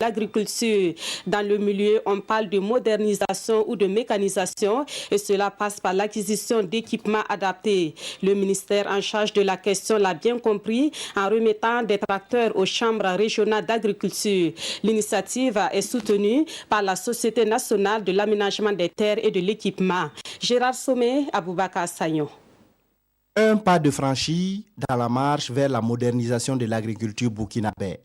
l'agriculture. Dans le milieu, on parle de modernisation ou de mécanisation et cela passe par l'acquisition d'équipements adaptés. Le ministère en charge de la question l'a bien compris en remettant des tracteurs aux chambres régionales d'agriculture. L'initiative est soutenue par la Société nationale de l'aménagement des terres et de l'équipement. Gérard Sommet, Aboubakar Sagnon. Un pas de franchi dans la marche vers la modernisation de l'agriculture burkinabé.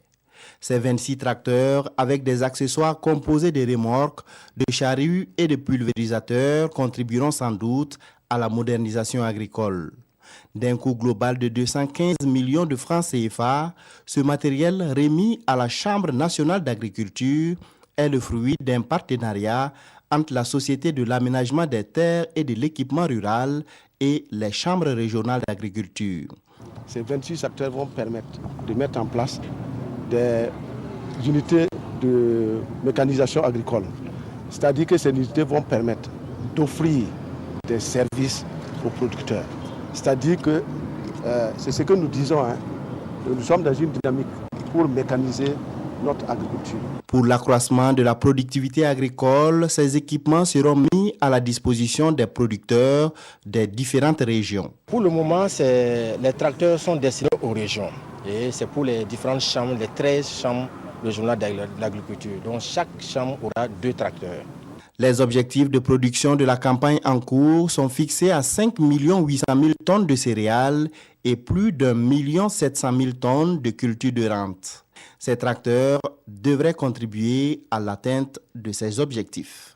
Ces 26 tracteurs, avec des accessoires composés de remorques, de charrues et de pulvérisateurs, contribueront sans doute à la modernisation agricole. D'un coût global de 215 millions de francs CFA, ce matériel remis à la Chambre nationale d'agriculture est le fruit d'un partenariat entre la Société de l'aménagement des terres et de l'équipement rural et les chambres régionales d'agriculture. Ces 26 acteurs vont permettre de mettre en place des unités de mécanisation agricole. C'est-à-dire que ces unités vont permettre d'offrir des services aux producteurs. C'est-à-dire que c'est ce que nous disons, nous sommes dans une dynamique pour mécaniser notre agriculture. Pour l'accroissement de la productivité agricole, ces équipements seront mis à la disposition des producteurs des différentes régions. Pour le moment, les tracteurs sont destinés aux régions. Et c'est pour les différentes chambres, les 13 chambres régionales d'agriculture. Donc chaque chambre aura 2 tracteurs. Les objectifs de production de la campagne en cours sont fixés à 5 800 000 tonnes de céréales et plus d'1 700 000 tonnes de cultures de rente. Ces tracteurs devraient contribuer à l'atteinte de ces objectifs.